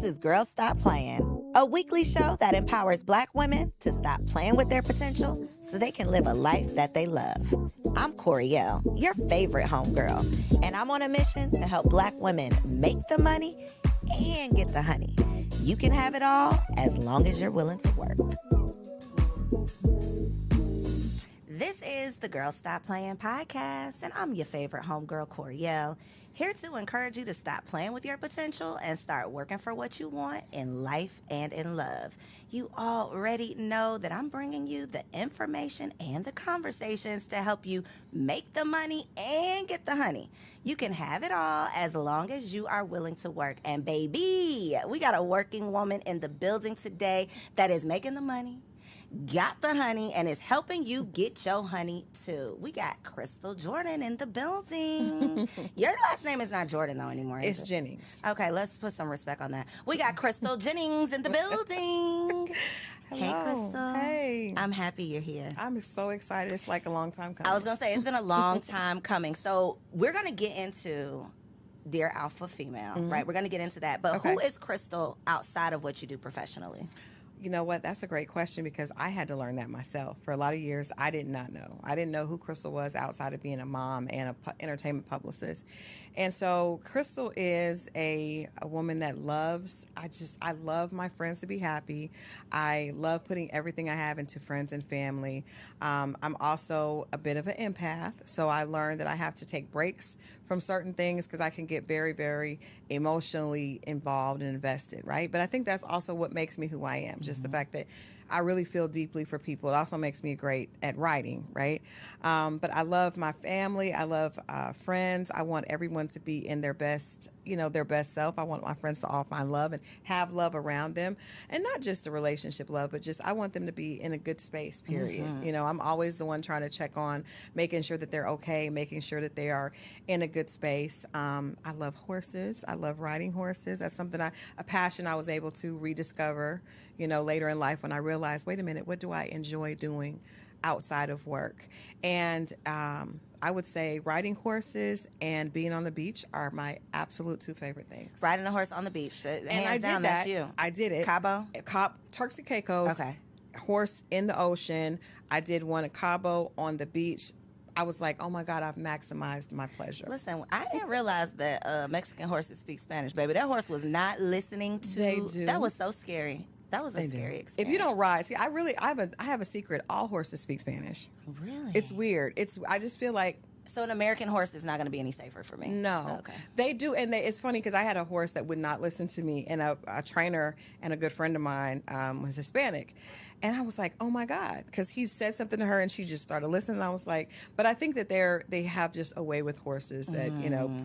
This is Girls Stop Playing, a weekly show that empowers Black women to stop playing with their potential so they can live a life that they love. I'm Coriel, your favorite homegirl, and I'm on a mission to help Black women make the money and get the honey. You can have it all as long as you're willing to work. This is the Girls Stop Playing podcast, and I'm your favorite homegirl, Coriel, here to encourage you to stop playing with your potential and start working for what you want in life and in love. You already know that I'm bringing you the information and the conversations to help you make the money and get the honey. You can have it all as long as you are willing to work. And baby, we got a working woman in the building today that is making the money, got the honey, and is helping you get your honey too. We got Crystal Jordan in the building. Your last name is not Jordan though anymore, is It's it? Jennings. Okay, let's put some respect on that. We got Crystal Jennings in the building. Hey, Hello. Crystal. Hey. I'm happy you're here. I'm so excited. It's like a long time coming. I was going to say, it's been a long time coming. So we're going to get into Dear Alpha Female, right? We're going to get into that. But Okay. who is Crystal outside of what you do professionally? You know what? That's a great question because I had to learn that myself. For a lot of years, I did not know. I didn't know who Crystal was outside of being a mom and a entertainment publicist. And so Crystal is a woman that loves, I love my friends to be happy. I love putting everything I have into friends and family. I'm also a bit of an empath. So I learned that I have to take breaks from certain things because I can get very, very emotionally involved and invested, right? But I think that's also what makes me who I am, just the fact that I really feel deeply for people. It also makes me great at writing, right? But I love my family. I love friends. I want everyone to be in their best, their best self. I want my friends to all find love and have love around them. And not just a relationship love, but just I want them to be in a good space, period. I'm always the one trying to check on, making sure that they're okay, making sure that they are in a good space. I love horses. I love riding horses. That's something a passion I was able to rediscover, later in life when I realized, wait a minute, what do I enjoy doing outside of work? And I would say riding horses and being on the beach are my absolute two favorite things. Riding a horse on the beach. And Hands I did down, that. that's you. I did it. Cabo? Turks and Caicos. Okay. Horse in the ocean. I did one at Cabo on the beach. I was like, oh my God, I've maximized my pleasure. Listen, I didn't realize that Mexican horses speak Spanish, baby. That horse was not listening to. They do. That was so scary. That was a scary experience. If you don't ride, see, I have a secret. All horses speak Spanish. Really? It's weird. I just feel like So an American horse is not going to be any safer for me? no. Okay. They do, and it's funny because I had a horse that would not listen to me, and a trainer and a good friend of mine was Hispanic. And I was like, oh my God, because he said something to her and she just started listening. And I was like, but I think that they have just a way with horses that,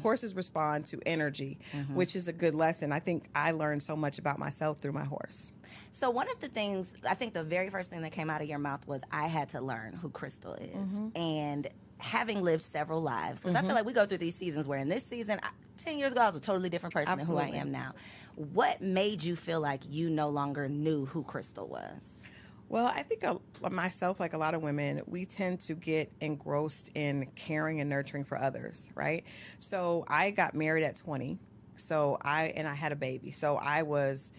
horses respond to energy, which is a good lesson. I think I learned so much about myself through my horse. So one of the things, I think the very first thing that came out of your mouth was I had to learn who Crystal is. And having lived several lives, because I feel like we go through these seasons where in this season, 10 years ago, I was a totally different person than who I am now. What made you feel like you no longer knew who Crystal was? Well, I think myself, like a lot of women, we tend to get engrossed in caring and nurturing for others, right? So I got married at 20, I had a baby. So I was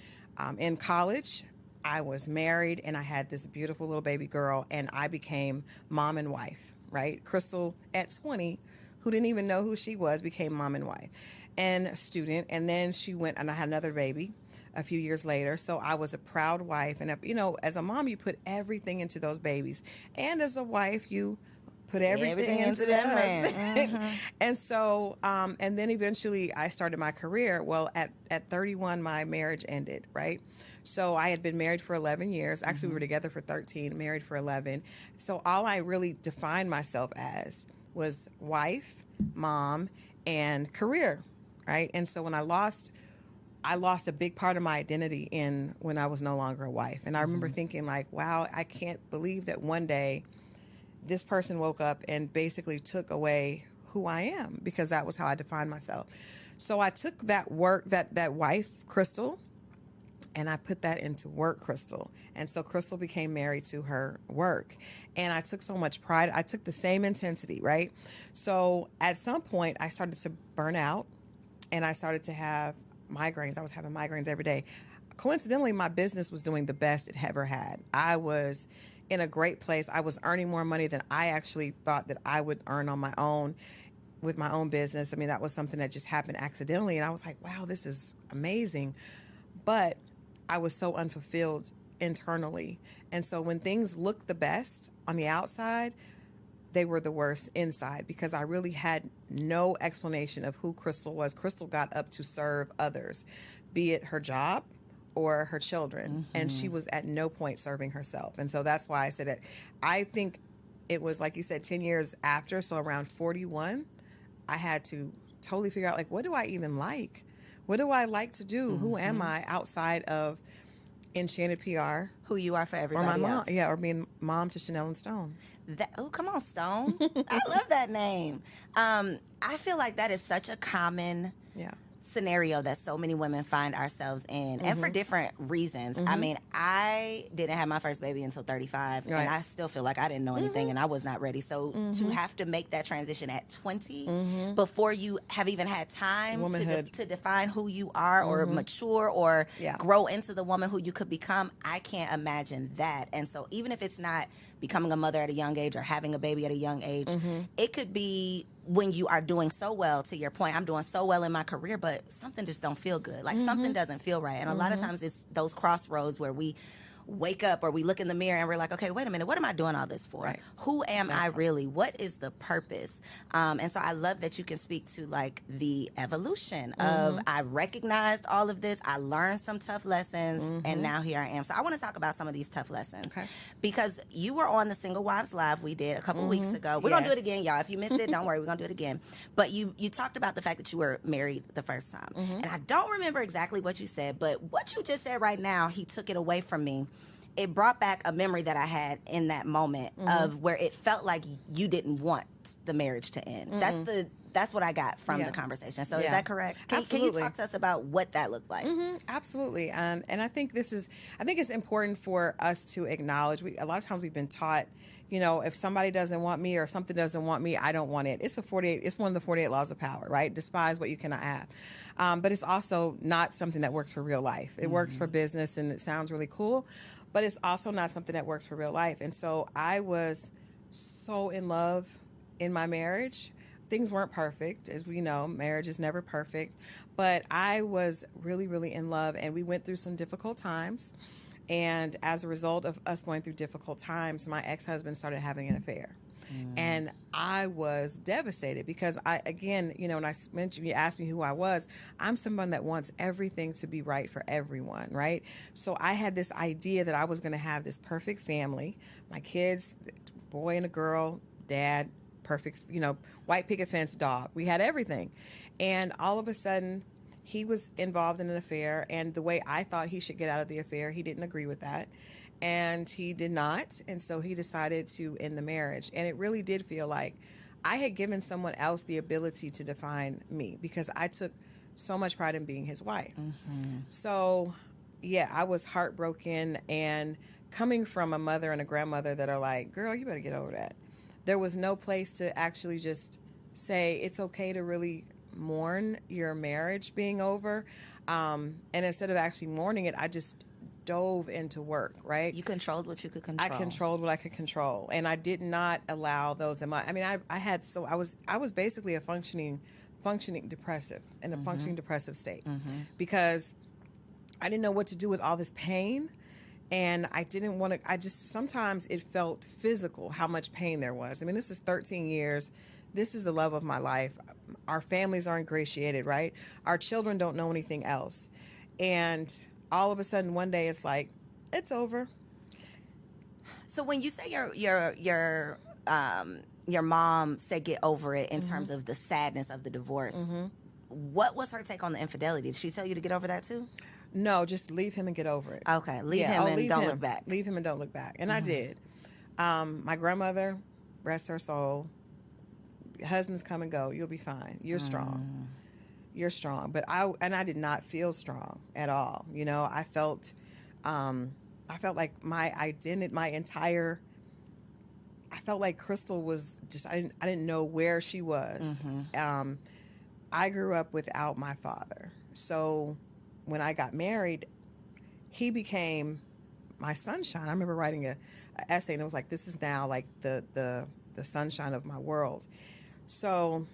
in college, I was married, and I had this beautiful little baby girl, and I became mom and wife, right? Crystal at 20, who didn't even know who she was, became mom and wife and a student. And then she went, and I had another baby a few years later. So I was a proud wife. And, as a mom, you put everything into those babies. And as a wife, you put everything into that man. And so, and then eventually I started my career. Well, at 31, my marriage ended, right? So I had been married for 11 years. Actually, we were together for 13, married for 11. So all I really defined myself as was wife, mom, and career, right? And so when I lost a big part of my identity when I was no longer a wife. And I remember thinking like, wow, I can't believe that one day this person woke up and basically took away who I am, because that was how I defined myself. So I took that wife, Crystal, and I put that into work, Crystal. And so Crystal became married to her work. And I took so much pride. I took the same intensity, right? So at some point I started to burn out, and I started to have migraines. I was having migraines every day. Coincidentally, my business was doing the best it ever had. I was in a great place. I was earning more money than I actually thought that I would earn on my own with my own business. I mean, that was something that just happened accidentally. And I was like, wow, this is amazing. But I was so unfulfilled internally. And so when things looked the best on the outside, they were the worst inside because I really had no explanation of who Crystal was. Crystal got up to serve others, be it her job or her children. And she was at no point serving herself. And so that's why I said it. I think it was, like you said, 10 years after. So around 41, I had to totally figure out, like, what do I even like? What do I like to do? Who am I outside of Enchanted PR? Who you are for Or everybody my mom. else. Yeah, or being mom to Chanel and Stone. Oh, come on, Stone. I love that name. I feel like that is such a common Yeah. scenario that so many women find ourselves in, and for different reasons. I mean, I didn't have my first baby until 35, Right. and I still feel like I didn't know anything and I was not ready. So to have to make that transition at 20 before you have even had time Womanhood. to define who you are or mature or Yeah. grow into the woman who you could become, I can't imagine that. And so even if it's not becoming a mother at a young age or having a baby at a young age, it could be when you are doing so well. To your point, I'm doing so well in my career, but something just don't feel good. Like something doesn't feel right. And a lot of times it's those crossroads where we wake up or we look in the mirror and we're like, okay, wait a minute, what am I doing all this for? Right. Who am I really? What is the purpose? And so I love that you can speak to like the evolution of I recognized all of this, I learned some tough lessons, and now here I am. So I want to talk about some of these tough lessons. Okay. Because you were on the Single Wives Live we did a couple weeks ago. We're going to do it Yes. again, y'all. If you missed it, don't worry, we're going to do it again. But you talked about the fact that you were married the first time. And I don't remember exactly what you said, but what you just said right now, he took it away from me. It brought back a memory that I had in that moment of where it felt like you didn't want the marriage to end. That's what I got from Yeah. the conversation. So is Yeah. that correct? Can you Absolutely. talk to us about what that looked like? Absolutely. And I think I think it's important for us to acknowledge, a lot of times we've been taught, you know, if somebody doesn't want me or something doesn't want me, I don't want it. It's one of the 48 laws of power, right? Despise what you cannot have. But it's also not something that works for real life. It works for business and it sounds really cool, but it's also not something that works for real life. And so I was so in love in my marriage. Things weren't perfect. As we know, marriage is never perfect. But I was really, really in love, and we went through some difficult times. And as a result of us going through difficult times, my ex-husband started having an affair. And I was devastated because again, you know, when I mentioned, you asked me who I was, I'm someone that wants everything to be right for everyone, right? So I had this idea that I was going to have this perfect family, my kids, boy and a girl, dad, perfect, you know, white picket fence dog. We had everything. And all of a sudden, he was involved in an affair, and the way I thought he should get out of the affair, he didn't agree with that. And he did not. And so he decided to end the marriage. And it really did feel like I had given someone else the ability to define me because I took so much pride in being his wife. So, yeah, I was heartbroken. And coming from a mother and a grandmother that are like, girl, you better get over that. There was no place to actually just say it's okay to really mourn your marriage being over. And instead of actually mourning it, I just dove into work, right? You controlled what you could control. I controlled what I could control, and I did not allow those in my. I mean, I was basically a functioning depressive in a functioning depressive state because I didn't know what to do with all this pain, and I didn't want to. I just sometimes it felt physical how much pain there was. I mean, this is 13 years. This is the love of my life. Our families are ingratiated, right? Our children don't know anything else, and all of a sudden, one day, it's like, it's over. So when you say your mom said get over it in terms of the sadness of the divorce, what was her take on the infidelity? Did she tell you to get over that too? No, just leave him and get over it. Okay, leave him and don't look back. Leave him and don't look back. And I did. My grandmother, rest her soul, husbands come and go. You'll be fine. You're strong. You're strong. But I did not feel strong at all. You know, I felt like my identity, I felt like Crystal was just, I didn't know where she was. I grew up without my father. so when I got married, he became my sunshine. I remember writing a essay, and it was like, this is now like the sunshine of my world. So,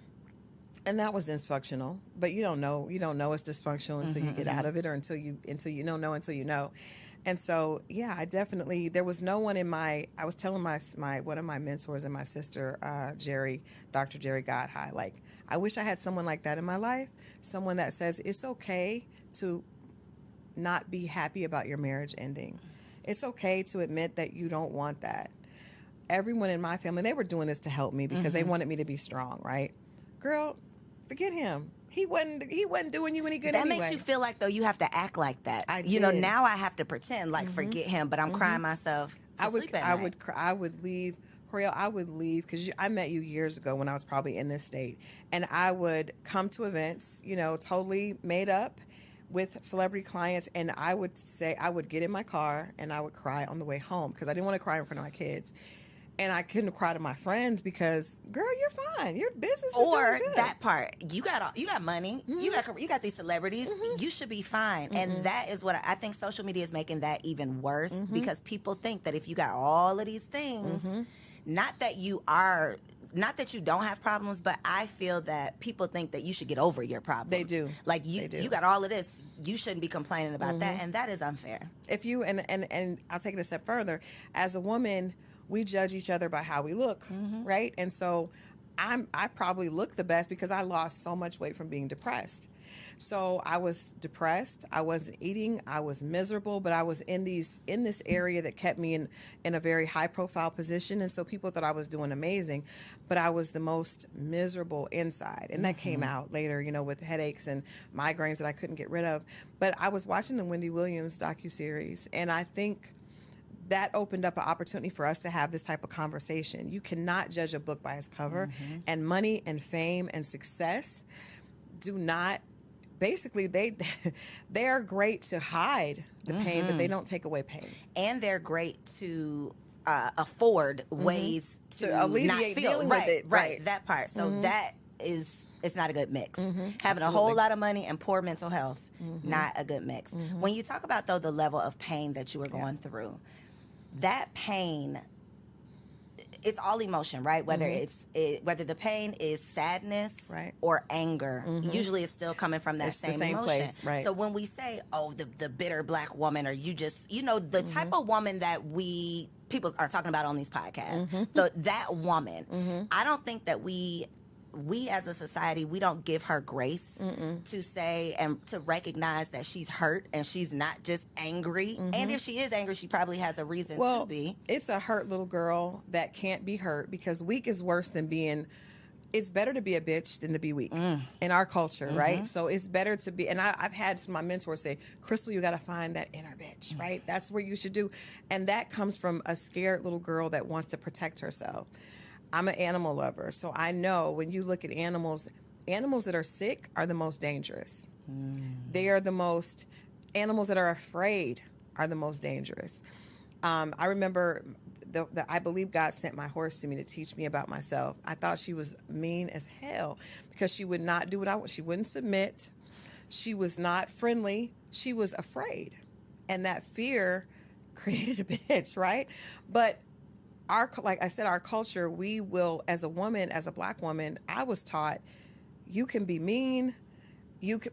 and that was dysfunctional, but you don't know it's dysfunctional until you get out of it, or until you don't know until you know. And so, yeah, there was no one I was telling my one of my mentors and my sister, Dr. Jerry Godhigh, like, I wish I had someone like that in my life, someone that says it's okay to not be happy about your marriage ending. It's okay to admit that you don't want that. Everyone in my family, they were doing this to help me because they wanted me to be strong, right? Girl, forget him. He wasn't doing you any good anyway. That makes you feel like, though, you have to act like that. You know, now I have to pretend like forget him, but I'm crying myself to sleep at night. I would leave, Coriel, I would leave, because I met you years ago when I was probably in this state, and I would come to events, totally made up with celebrity clients, and I would get in my car and I would cry on the way home because I didn't want to cry in front of my kids. And I couldn't cry to my friends because, girl, you're fine. Your business is doing good. That part, you got money. You got these celebrities. You should be fine. And that is what I think social media is making that even worse, because people think that if you got all of these things, not that you don't have problems, but I feel that people think that you should get over your problems. They do. Like you got all of this. You shouldn't be complaining about that, and that is unfair. If you and I'll take it a step further. As a woman, we judge each other by how we look, right? And so I probably look the best because I lost so much weight from being depressed. So I was depressed. I wasn't eating. I was miserable, but I was in this area that kept me in a very high profile position. And so people thought I was doing amazing, but I was the most miserable inside. And that came out later, with headaches and migraines that I couldn't get rid of. But I was watching the Wendy Williams docuseries, and I think that opened up an opportunity for us to have this type of conversation. You cannot judge a book by its cover, and money and fame and success do not. Basically, they are great to hide the pain, but they don't take away pain. And they're great to afford ways to alleviate not feel dealing with it. Right, that part. So it's not a good mix. Having a whole lot of money and poor mental health, not a good mix. When you talk about, though, the level of pain that you were going through, that pain, it's all emotion, right? Whether whether the pain is sadness or anger, usually it's still coming from that same emotion. Place, right. So when we say, oh, the bitter black woman, or you just, the type of woman that people are talking about on these podcasts, that woman, I don't think that we as a society, we don't give her grace to say and to recognize that she's hurt and she's not just angry. And if she is angry, she probably has a reason to be. It's a hurt little girl that can't be hurt, because weak is worse than being. It's better to be a bitch than to be weak in our culture, right? So it's better to be, and I've had my mentors say, Crystal, you got to find that inner bitch, right? That's where you should do. And that comes from a scared little girl that wants to protect herself. I'm an animal lover, so I know when you look at animals that are sick are the most dangerous. They are the most, animals that are afraid are the most dangerous. I remember, I believe God sent my horse to me to teach me about myself. I thought she was mean as hell because she would not do what I want. She wouldn't submit. She was not friendly. She was afraid. And that fear created a bitch, right? But like I said, our culture, we will, as a woman, as a black woman, I was taught you can be mean,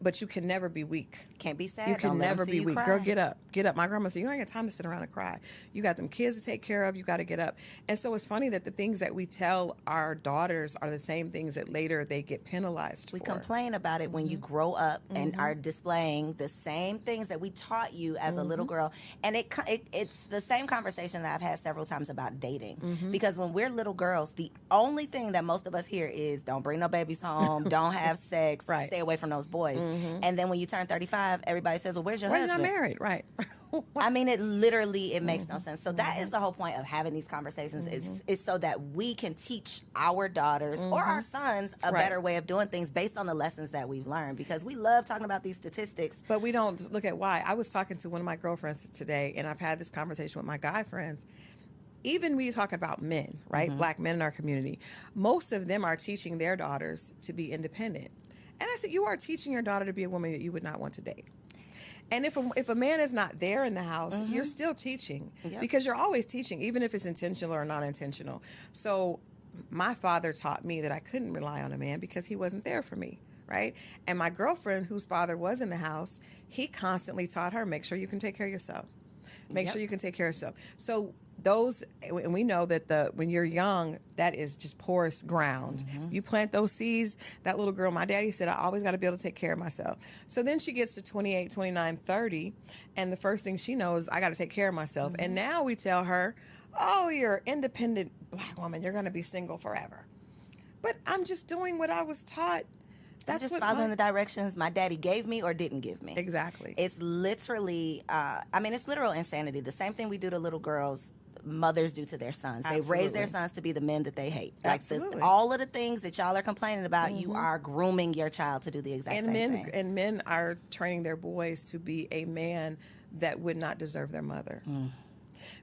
but you can never be weak. Can't be sad. You can never be weak. Girl, get up. My grandma said, you don't have time to sit around and cry. You got them kids to take care of. You got to get up. And so it's funny that the things that we tell our daughters are the same things that later they get penalized for. We complain about it when you grow up and are displaying the same things that we taught you as a little girl. And it's the same conversation that I've had several times about dating. Because when we're little girls, the only thing that most of us hear is don't bring no babies home, don't have sex, stay away from those boys. And then when you turn 35, everybody says, well, where's your husband? Why are you not married? Right. I mean, it makes no sense. So that is the whole point of having these conversations is so that we can teach our daughters or our sons a better way of doing things based on the lessons that we've learned, because we love talking about these statistics. But we don't look at why. I was talking to one of my girlfriends today, and I've had this conversation with my guy friends. Even when you talk about men, right? Black men in our community, most of them are teaching their daughters to be independent. And I said, you are teaching your daughter to be a woman that you would not want to date. And if a man is not there in the house, you're still teaching, because you're always teaching, even if it's intentional or not intentional. So my father taught me that I couldn't rely on a man because he wasn't there for me, right? And my girlfriend, whose father was in the house, he constantly taught her, make sure you can take care of yourself. Make sure you can take care of yourself. So those, and we know that when you're young, that is just porous ground. You plant those seeds. That little girl, my daddy said, I always got to be able to take care of myself. So then she gets to 28, 29, 30, and the first thing she knows, I got to take care of myself. And now we tell her, oh, you're an independent Black woman. You're going to be single forever. But I'm just doing what I was taught. That's just following the directions my daddy gave me or didn't give me. Exactly. It's literally, it's literal insanity. The same thing we do to little girls, mothers do to their sons. They raise their sons to be the men that they hate. Absolutely. All of the things that y'all are complaining about, you are grooming your child to do the exact same thing. And men are training their boys to be a man that would not deserve their mother.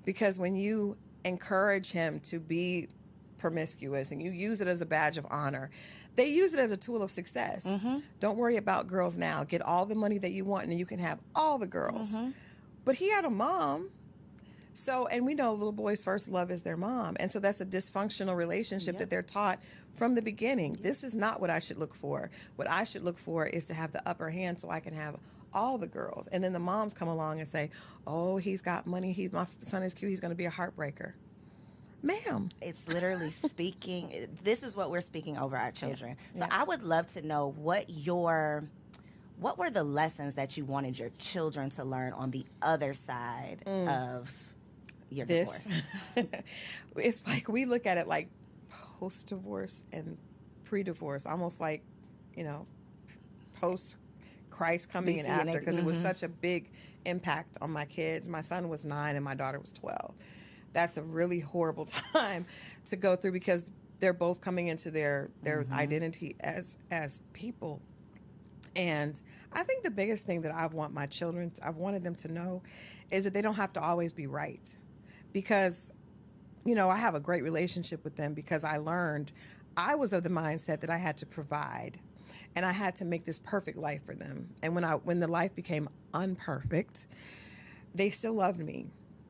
Because when you encourage him to be promiscuous and you use it as a badge of honor, they use it as a tool of success. Don't worry about girls now. Get all the money that you want and then you can have all the girls. But he had a mom. So, and we know little boys' first love is their mom. And so that's a dysfunctional relationship that they're taught from the beginning. This is not what I should look for. What I should look for is to have the upper hand so I can have all the girls. And then the moms come along and say, oh, he's got money. My son is cute. He's going to be a heartbreaker. Ma'am. It's literally speaking. This is what we're speaking over our children. So I would love to know what were the lessons that you wanted your children to learn on the other side of your divorce? It's like we look at it like post-divorce and pre-divorce, almost like, post-Christ coming in after, because it was such a big impact on my kids. My son was 9 and my daughter was 12. That's a really horrible time to go through because they're both coming into their identity as people. And I think the biggest thing that I've wanted them to know is that they don't have to always be right. Because, I have a great relationship with them because I learned I was of the mindset that I had to provide and I had to make this perfect life for them. And when the life became unperfect, they still loved me.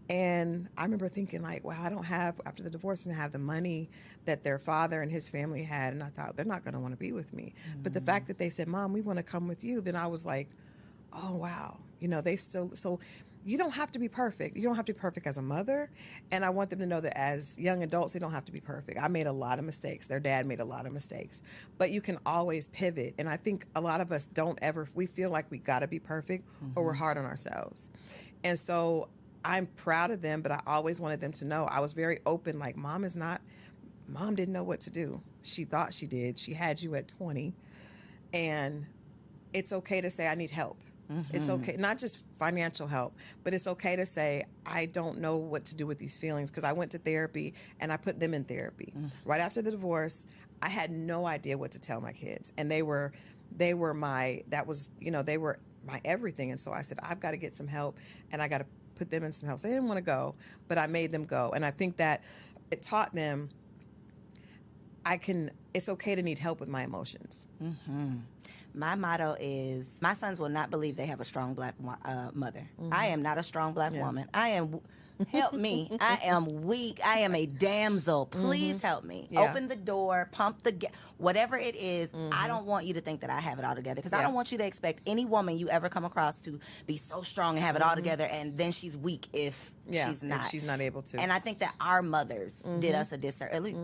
And I remember thinking like, wow, after the divorce, I didn't have the money that their father and his family had. And I thought, they're not going to want to be with me. But the fact that they said, Mom, we want to come with you, then I was like, oh, wow. So you don't have to be perfect. You don't have to be perfect as a mother. And I want them to know that as young adults, they don't have to be perfect. I made a lot of mistakes. Their dad made a lot of mistakes. But you can always pivot. And I think a lot of us we feel like we got to be perfect or we're hard on ourselves. And so I'm proud of them, but I always wanted them to know I was very open. Like, Mom didn't know what to do. She thought she did. She had you at 20. And it's okay to say, I need help. It's okay, not just financial help, but it's okay to say, I don't know what to do with these feelings, because I went to therapy and I put them in therapy. Right after the divorce, I had no idea what to tell my kids. And they were my everything. And so I said, I've got to get some help and I got to put them in some help. So they didn't want to go, but I made them go. And I think that it taught them it's okay to need help with my emotions. My motto is, my sons will not believe they have a strong Black mother. I am not a strong Black woman. I am, help me. I am weak. I am a damsel. Please help me. Open the door, pump the gas, whatever it is. I don't want you to think that I have it all together, because I don't want you to expect any woman you ever come across to be so strong and have it all together, and then she's weak if she's not. If she's not able to. And I think that our mothers did us a disservice. At least,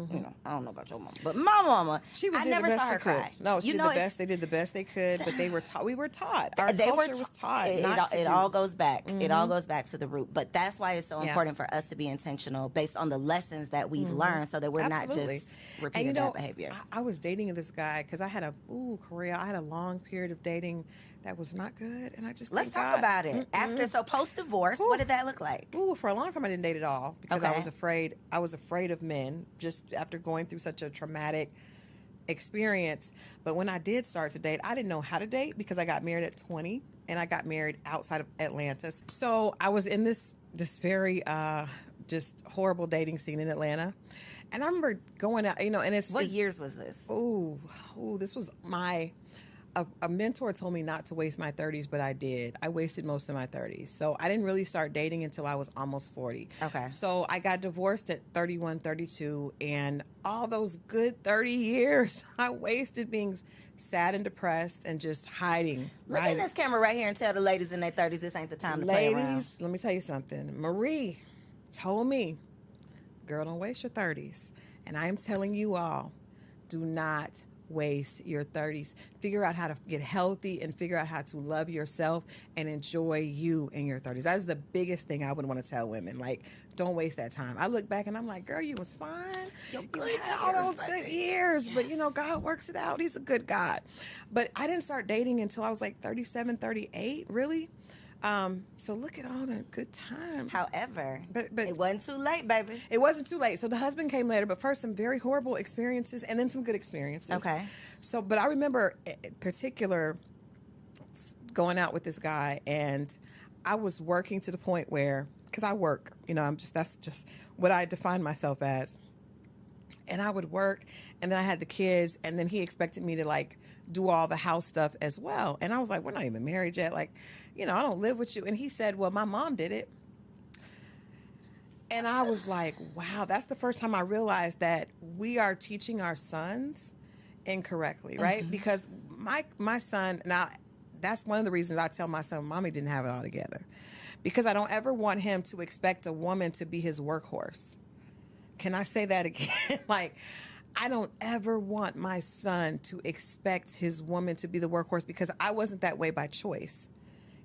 I don't know about your mama, but my mama, I never saw her cry. No, she did the best. They did the best they could, but they were taught. We were taught. Our culture was taught. It all goes back. It all goes back to the root. But that's why it's so important for us to be intentional based on the lessons that we've learned, so that we're not just repeating that behavior. I was dating this guy because I had a long period of dating that was not good, and I just let's talk about it. So post divorce, what did that look like? For a long time I didn't date at all because I was afraid. I was afraid of men just after going through such a traumatic experience. But when I did start to date, I didn't know how to date because I got married at 20 and I got married outside of Atlanta. So I was in this very just horrible dating scene in Atlanta. And I remember going out, and what years was this? This was a mentor told me not to waste my 30s, but I did. I wasted most of my 30s. So I didn't really start dating until I was almost 40. Okay. So I got divorced at 31, 32, and all those good 30 years I wasted being sad and depressed and just hiding. Look at this camera right here and tell the ladies in their 30s this ain't the time to play around. Ladies, let me tell you something. Marie told me, girl, don't waste your 30s. And I am telling you all, do not waste your 30s. Figure out how to get healthy and figure out how to love yourself and enjoy you in your 30s. That's the biggest thing I would want to tell women. Like, don't waste that time. I look back and I'm like, girl, you was fine. You had all those good years. Yes. But, you know, God works it out. He's a good God. But I didn't start dating until I was like 37, 38, really. So look at all the good time. However, but it wasn't too late, baby. It wasn't too late. So the husband came later, but first some very horrible experiences and then some good experiences. Okay. So, but I remember in particular going out with this guy, and I was working to the point where, because I work, you know, that's just what I define myself as. And I would work, and then I had the kids, and then he expected me to like do all the house stuff as well. And I was like, we're not even married yet. Like, you know, I don't live with you. And he said, well, my mom did it. And I was like, wow, that's the first time I realized that we are teaching our sons incorrectly, right? Mm-hmm. Because my son, now that's one of the reasons I tell my son, mommy didn't have it all together. Because I don't ever want him to expect a woman to be his workhorse. Can I say that again? Like, I don't ever want my son to expect his woman to be the workhorse, because I wasn't that way by choice.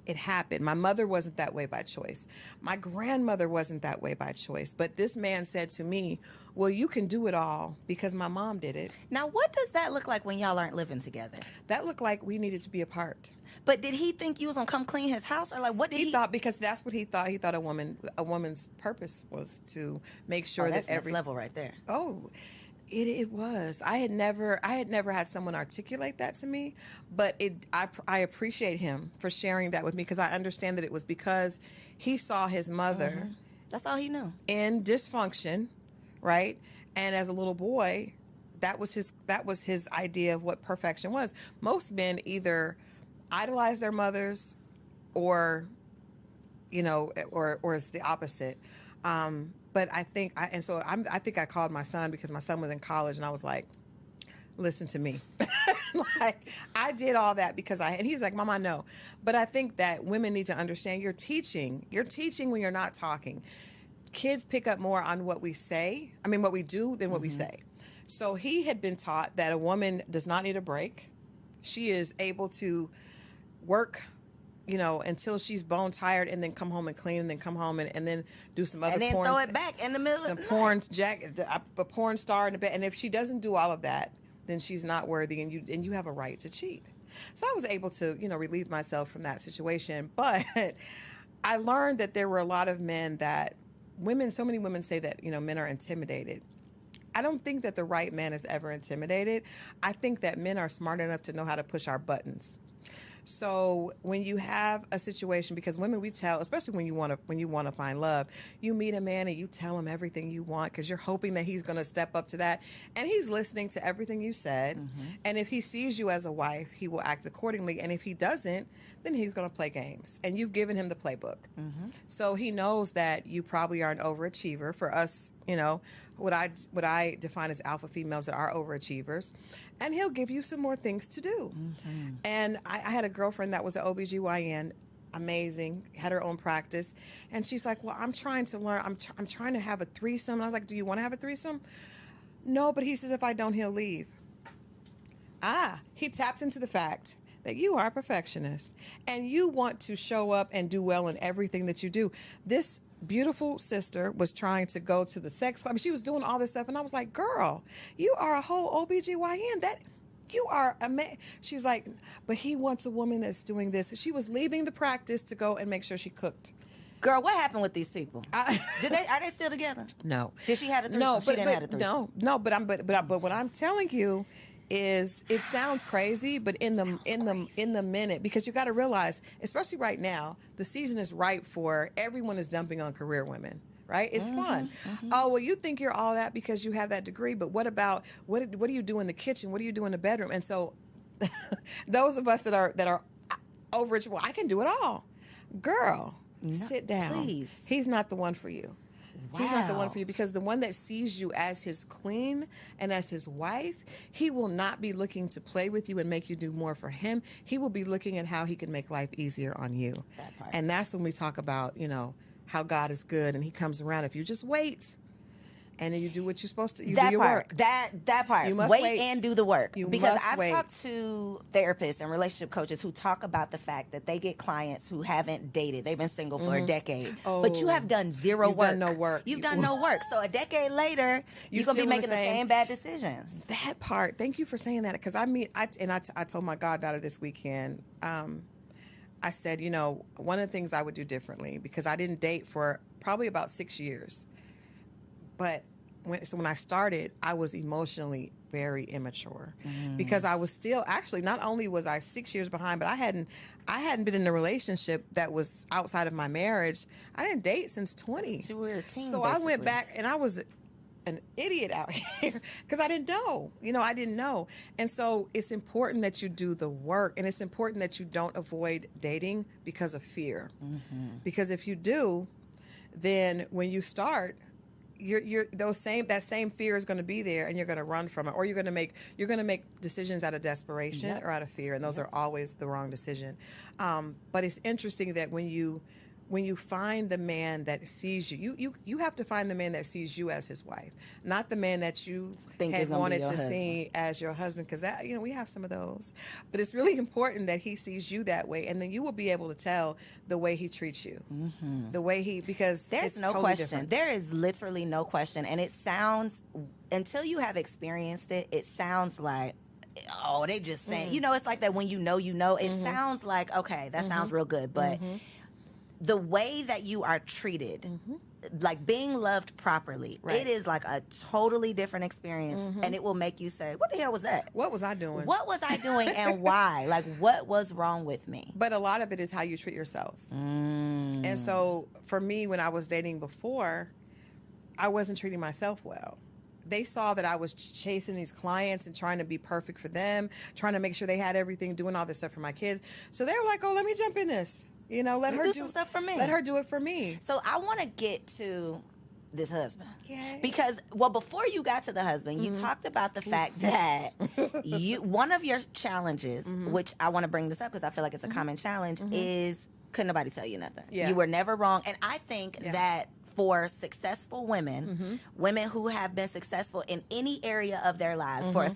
It happened. My mother wasn't that way by choice. My grandmother wasn't that way by choice. But this man said to me, well, you can do it all because my mom did it. Now, what does that look like when y'all aren't living together? That looked like we needed to be apart. But did he think you was going to come clean his house? Or like, what did he thought, because that's what he thought. He thought a woman's purpose was to make sure that's that every level right there. Oh, It was. I had never had someone articulate that to me, but I appreciate him for sharing that with me, because I understand that it was because he saw his mother. Mm-hmm. That's all he knew. In dysfunction, right? And as a little boy, that was his idea of what perfection was. Most men either idolize their mothers, or, you know, or it's the opposite. But I think I think I called my son, because my son was in college, and I was like, listen to me. Like, I did all that because and he's like, Mom, I know. But I think that women need to understand you're teaching when you're not talking. Kids pick up more on what we do than what we say. So he had been taught that a woman does not need a break. She is able to work, you know, until she's bone tired, and then come home and clean, and then come home and then do some other porn. And then throw it back in the middle of the night. A porn star in the bed. And if she doesn't do all of that, then she's not worthy, and you have a right to cheat. So I was able to, you know, relieve myself from that situation. But I learned that there were a lot of men so many women say that, you know, men are intimidated. I don't think that the right man is ever intimidated. I think that men are smart enough to know how to push our buttons. So when you have a situation, because women, we tell, especially when you want to find love, you meet a man and you tell him everything you want, because you're hoping that he's going to step up to that, and he's listening to everything you said. Mm-hmm. And if he sees you as a wife, he will act accordingly. And if he doesn't, then he's going to play games, and you've given him the playbook. Mm-hmm. So he knows that you probably are an overachiever. For us, you know, what I define as alpha females that are overachievers, and he'll give you some more things to do. Mm-hmm. And I had a girlfriend that was an OBGYN, amazing, had her own practice, and she's like, well, I'm trying to learn, I'm trying to have a threesome. And I was like, do you want to have a threesome? No, but he says if I don't, he'll leave. He tapped into the fact that you are a perfectionist, and you want to show up and do well in everything that you do. This beautiful sister was trying to go to the sex club. She was doing all this stuff, and I was like, girl, you are a whole OBGYN. That you are a man. She's like, but he wants a woman that's doing this. She was leaving the practice to go and make sure she cooked. Girl, what happened with these people? Are they still together? No. Did she have a threesome? No, she didn't have a threesome. No, but what I'm telling you is, it sounds crazy, but in the minute, because you got to realize, especially right now, the season is ripe for everyone is dumping on career women, right? It's fun. Mm-hmm. Oh, well, you think you're all that because you have that degree, but what about what do you do in the kitchen? What do you do in the bedroom? And so those of us that are overachiever, well, I can do it all. Girl, sit down. Please. He's not the one for you. He's not the one Wow. for you, because the one that sees you as his queen and as his wife, he will not be looking to play with you and make you do more for him. He will be looking at how he can make life easier on you. That part. And that's when we talk about, how God is good and he comes around. If you just wait and then you do what you're supposed to, you do That your part, work. that part. You must wait wait. and do the work. You Because must I've wait. talked to therapists and relationship coaches who talk about the fact that they get clients who haven't dated. They've been single for a decade. But you Oh. have done zero You've work. done no work. You've done no work. So a decade later, you're going to still be in the making the same- same bad decisions. That part. Thank you for saying that. Because I told my goddaughter this weekend, I said, one of the things I would do differently, because I didn't date for probably about 6 years. But when I started, I was emotionally very immature, because I was still, actually, not only was I 6 years behind, but I hadn't been in a relationship that was outside of my marriage. I didn't date since 20. You were a teen, So I went basically. back, and I was an idiot out here because I didn't know. I didn't know. And so it's important that you do the work, and it's important that you don't avoid dating because of fear. Because if you do, then when you start, that same fear is going to be there, and you're going to run from it, or you're going to make decisions out of desperation Yep. or out of fear, and those are always the wrong decision. But it's interesting that when you find the man that sees you have to find the man that sees you as his wife, not the man that you Think is had gonna be wanted your to husband. see as your husband, because that we have some of those. But it's really important that he sees you that way, and then you will be able to tell the way he treats you, the way because There's it's no totally question. different. There is literally no question. And it sounds, until you have experienced it, it sounds like, oh, they just saying, it's like that when you know, it sounds like, okay, that sounds real good. But the way that you are treated, like being loved properly, Right. it is like a totally different experience. And it will make you say, what the hell was that? What was I doing? What was I doing and why? Like, what was wrong with me? But a lot of it is how you treat yourself. And so for me, when I was dating before, I wasn't treating myself well. They saw that I was chasing these clients and trying to be perfect for them, trying to make sure they had everything, doing all this stuff for my kids. So they were like, oh, let me jump in this. Let her do some stuff for me. Let her do it for me. So I want to get to this husband. Yay. Because, before you got to the husband, you talked about the fact that one of your challenges, which I want to bring this up because I feel like it's a common challenge, is couldn't nobody tell you nothing. Yeah. You were never wrong. And I think that for successful women, women who have been successful in any area of their lives for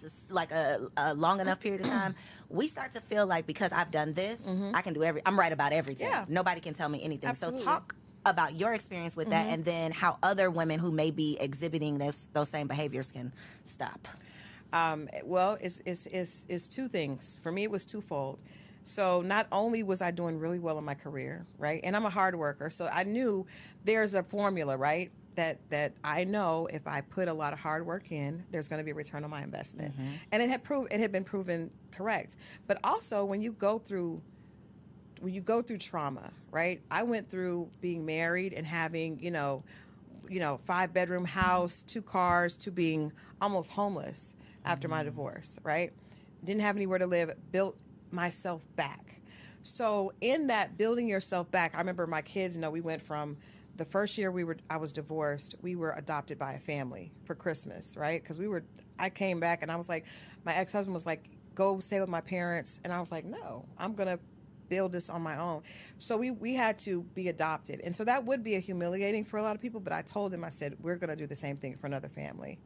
a long enough period of time, we start to feel like, because I've done this, I can do I'm right about everything. Yeah. Nobody can tell me anything. Absolutely. So talk about your experience with that, and then how other women who may be exhibiting those same behaviors can stop. Well, it's two things. For me, it was twofold. So not only was I doing really well in my career, right? And I'm a hard worker. So I knew there's a formula, right? That I know if I put a lot of hard work in, there's going to be a return on my investment. And it had been proven correct. But also when you go through trauma, right? I went through being married and having, 5-bedroom house, 2 cars, to being almost homeless after my divorce, right? Didn't have anywhere to live, built myself back. So in that building yourself back, I remember my kids, we went from the first year I was divorced, we were adopted by a family for Christmas, right? Because I came back and I was like, my ex-husband was like, go stay with my parents. And I was like, no, I'm going to build this on my own. So we had to be adopted. And so that would be humiliating for a lot of people, but I told them, I said, we're going to do the same thing for another family.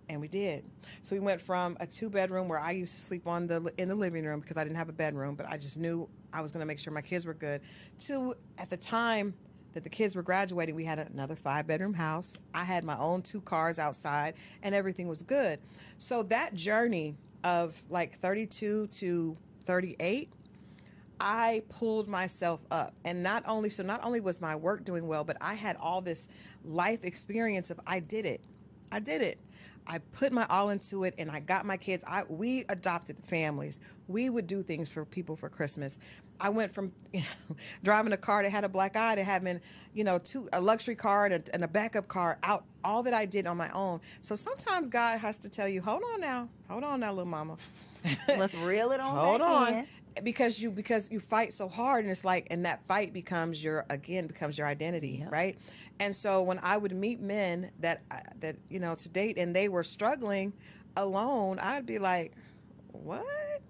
And we did. So we went from a 2-bedroom where I used to sleep in the living room because I didn't have a bedroom, but I just knew I was going to make sure my kids were good, to, at the time that the kids were graduating, we had another 5-bedroom house. I had my own 2 cars outside, and everything was good. So that journey of like 32 to 38, I pulled myself up. And not only was my work doing well, but I had all this life experience of I did it. I put my all into it, and I got my kids. We adopted families. We would do things for people for Christmas. I went from driving a car that had a black eye to having, a luxury car and a backup car out. All that I did on my own. So sometimes God has to tell you, hold on now, little mama. Let's reel it on Hold back on. in. Because you fight so hard, and it's like, and that fight becomes your identity, Yep. right? And so when I would meet men that to date, and they were struggling alone, I'd be like, what?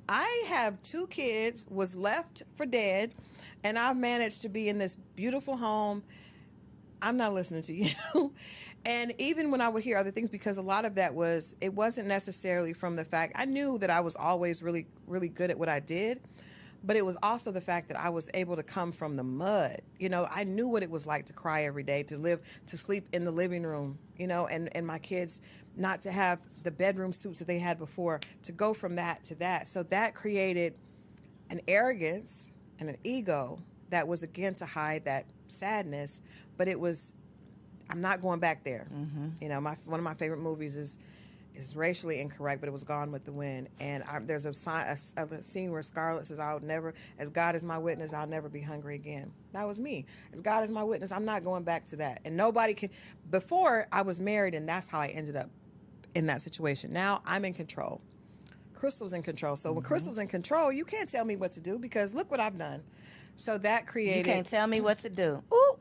I have 2 kids, was left for dead, and I've managed to be in this beautiful home. I'm not listening to you. And even when I would hear other things, because a lot of that it wasn't necessarily from the fact, I knew that I was always really, really good at what I did, but it was also the fact that I was able to come from the mud. I knew what it was like to cry every day, to sleep in the living room, and my kids not to have the bedroom suits that they had before, to go from that to that. So that created an arrogance and an ego that was, again, to hide that sadness, but it was, I'm not going back there. Mm-hmm. One of my favorite movies is racially incorrect, but it was Gone with the Wind. And there's a scene where Scarlett says, "I'll never, as God is my witness, I'll never be hungry again." That was me. As God is my witness, I'm not going back to that. And nobody can. Before, I was married, and that's how I ended up in that situation. Now I'm in control. Crystal's in control. So when Crystal's in control, you can't tell me what to do, because look what I've done. So that created. You can't tell me what to do. Ooh.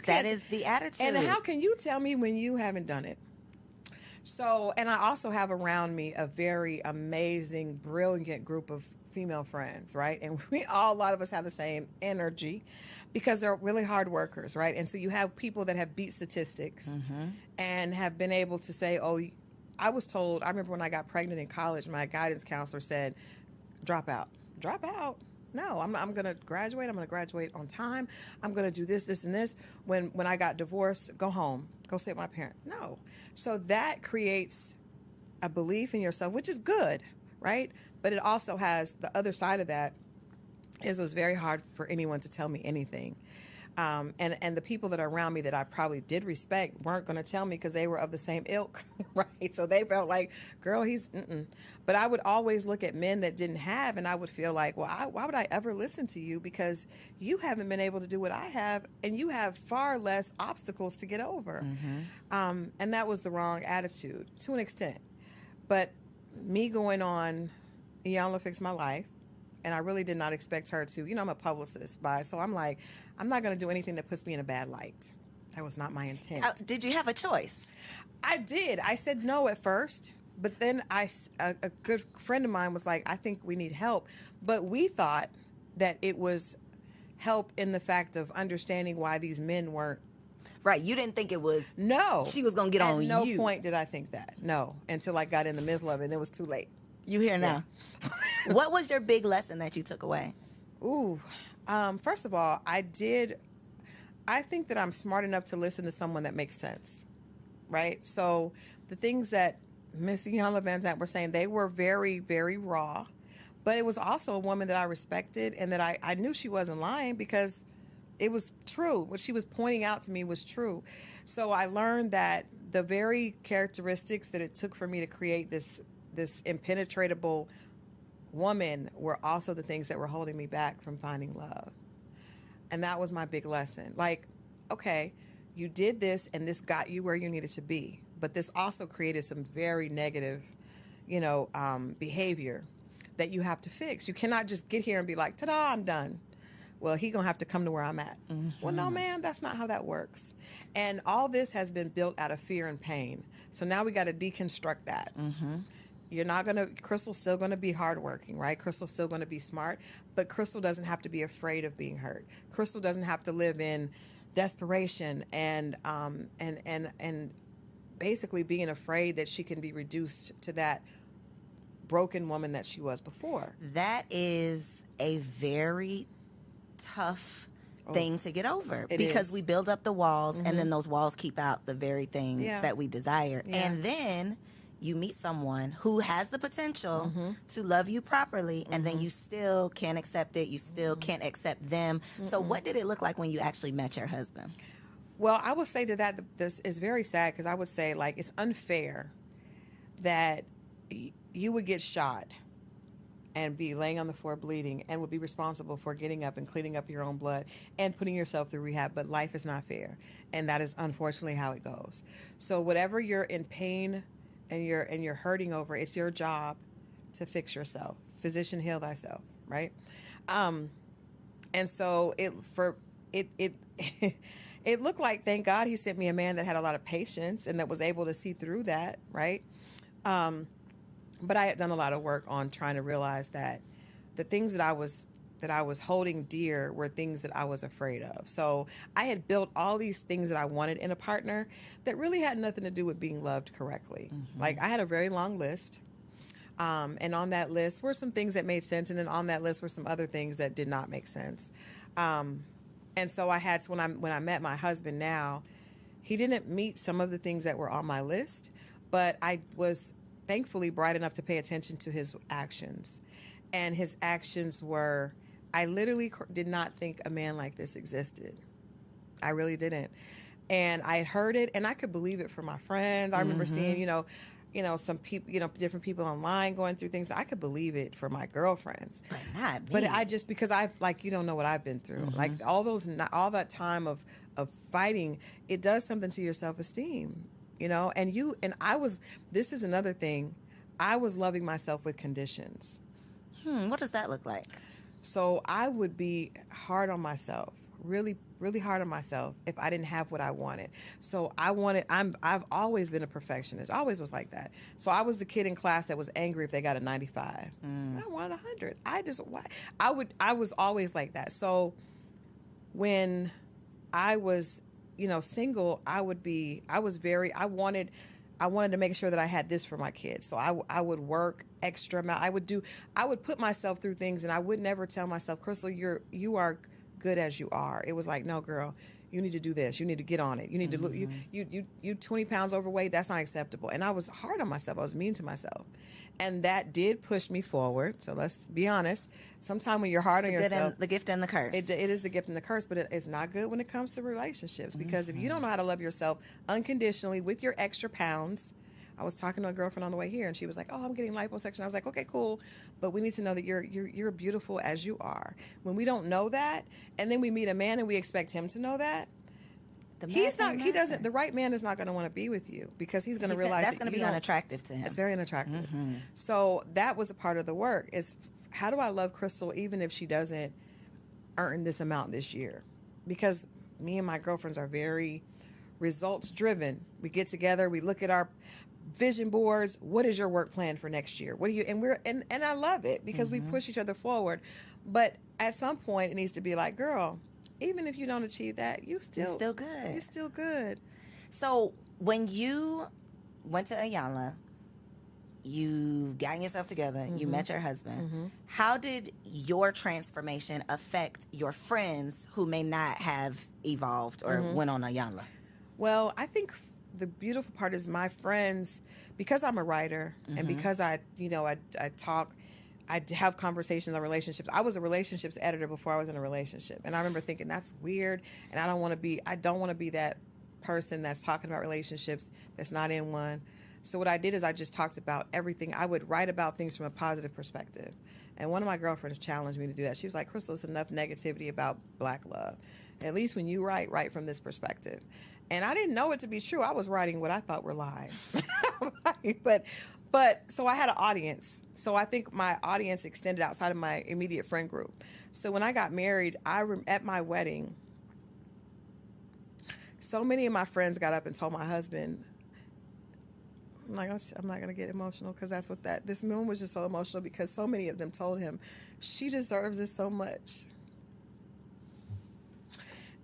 That is the attitude. And how can you tell me when you haven't done it? So, and I also have around me a very amazing, brilliant group of female friends, right? And a lot of us have the same energy, because they're really hard workers, right? And so you have people that have beat statistics and have been able to say, oh, I was told, I remember when I got pregnant in college, my guidance counselor said, drop out. Drop out? No, I'm going to graduate. I'm going to graduate on time. I'm going to do this, this, and this. When I got divorced, go home. Go stay with my parent. No. So that creates a belief in yourself, which is good, right? But it also has the other side of that is it was very hard for anyone to tell me anything. And the people that are around me that I probably did respect weren't going to tell me, because they were of the same ilk, right? So they felt like, girl, he's, But I would always look at men that didn't have, and I would feel like, well, why would I ever listen to you? Because you haven't been able to do what I have, and you have far less obstacles to get over. And that was the wrong attitude to an extent. But me going on, Iyanla Fix My Life, and I really did not expect her to, I'm a publicist, so I'm like, I'm not going to do anything that puts me in a bad light. That was not my intent. Did you have a choice? I did. I said no at first, but then a good friend of mine was like, I think we need help. But we thought that it was help in the fact of understanding why these men weren't. Right. You didn't think it was. No. She was going to get on you. At no point did I think that. No. Until I got in the middle of it, and it was too late. You here now. What was your big lesson that you took away? Ooh. First of all, I think that I'm smart enough to listen to someone that makes sense, right? So the things that Miss Iyanla Vanzant were saying, they were very, very raw, but it was also a woman that I respected, and that I knew she wasn't lying, because it was true. What she was pointing out to me was true. So I learned that the very characteristics that it took for me to create this impenetrable woman were also the things that were holding me back from finding love. And that was my big lesson. Like, okay, you did this, and this got you where you needed to be, but this also created some very negative, behavior that you have to fix. You cannot just get here and be like, ta-da, I'm done. Well, he gonna have to come to where I'm at. Well, no, ma'am, that's not how that works. And all this has been built out of fear and pain. So now we got to deconstruct that. Crystal's still going to be hardworking, right? Crystal's still going to be smart, but Crystal doesn't have to be afraid of being hurt. Crystal doesn't have to live in desperation and basically being afraid that she can be reduced to that broken woman that she was before. That is a very tough thing to get over, because we build up the walls, and then those walls keep out the very thing that we desire. And then you meet someone who has the potential to love you properly, and then you still can't accept it. You still can't accept them. So what did it look like when you actually met your husband? Well, I would say to that, this is very sad, because I would say, like, it's unfair that you would get shot and be laying on the floor bleeding, and would be responsible for getting up and cleaning up your own blood and putting yourself through rehab. But life is not fair, and that is unfortunately how it goes. So whatever you're in pain and you're hurting over, it's your job to fix yourself. Physician, heal thyself, right? And so it it looked like, thank God he sent me a man that had a lot of patience and that was able to see through that, right? But I had done a lot of work on trying to realize that the things that I was holding dear were things that I was afraid of. So I had built all these things that I wanted in a partner that really had nothing to do with being loved correctly. Like, I had a very long list. And on that list were some things that made sense. And then on that list were some other things that did not make sense. And so I had, when I met my husband now, he didn't meet some of the things that were on my list, but I was thankfully bright enough to pay attention to his actions. And his actions were, I literally did not think a man like this existed. I really didn't. And I had heard it, and I could believe it from my friends. I remember seeing, some people, different people online going through things. I could believe it for my girlfriends. But not me. But I just, because you don't know what I've been through. Like, all that time of fighting, it does something to your self-esteem, and this is another thing. I was loving myself with conditions. What does that look like? So I would be hard on myself, really, really hard on myself if I didn't have what I wanted. So I've always been a perfectionist. Always was like that. So I was the kid in class that was angry if they got a 95. I wanted 100. I was always like that. So when I was, single, I wanted to make sure that I had this for my kids. So I would work extra amount. I would put myself through things, and I would never tell myself, Crystal, you are good as you are. It was like, no, girl, you need to do this. You need to get on it. You need to look, you 20 pounds overweight. That's not acceptable. And I was hard on myself. I was mean to myself. And that did push me forward. So let's be honest. Sometimes when you're hard on yourself, the gift and the curse. It is the gift and the curse, but it's not good when it comes to relationships, because if you don't know how to love yourself unconditionally with your extra pounds. I was talking to a girlfriend on the way here, and she was like, "Oh, I'm getting liposuction." I was like, "Okay, cool, but we need to know that you're beautiful as you are." When we don't know that, and then we meet a man and we expect him to know that, the right man is not going to want to be with you, because he's going to realize that's going to be unattractive to him. It's very unattractive. So that was a part of the work, is how do I love Crystal even if she doesn't earn this amount this year? Because me and my girlfriends are very results driven. We get together, we look at our vision boards. What is your work plan for next year? What do you, and I love it, because we push each other forward. But at some point it needs to be like, girl, even if you don't achieve that, you're still good. You're still good. So when you went to Iyanla, you gotten yourself together, you met your husband. How did your transformation affect your friends who may not have evolved or went on Iyanla? Well, I think the beautiful part is my friends, because I'm a writer and because I talk, I have conversations on relationships. I was a relationships editor before I was in a relationship. And I remember thinking, that's weird. And I don't want to be that person that's talking about relationships that's not in one. So what I did is I just talked about everything. I would write about things from a positive perspective. And one of my girlfriends challenged me to do that. She was like, Crystal, it's enough negativity about Black love. At least when you write from this perspective. And I didn't know it to be true. I was writing what I thought were lies. But so I had an audience. So I think my audience extended outside of my immediate friend group. So when I got married, at my wedding, so many of my friends got up and told my husband, I'm not going to get emotional, because that's what this moment was just so emotional, because so many of them told him, she deserves this so much.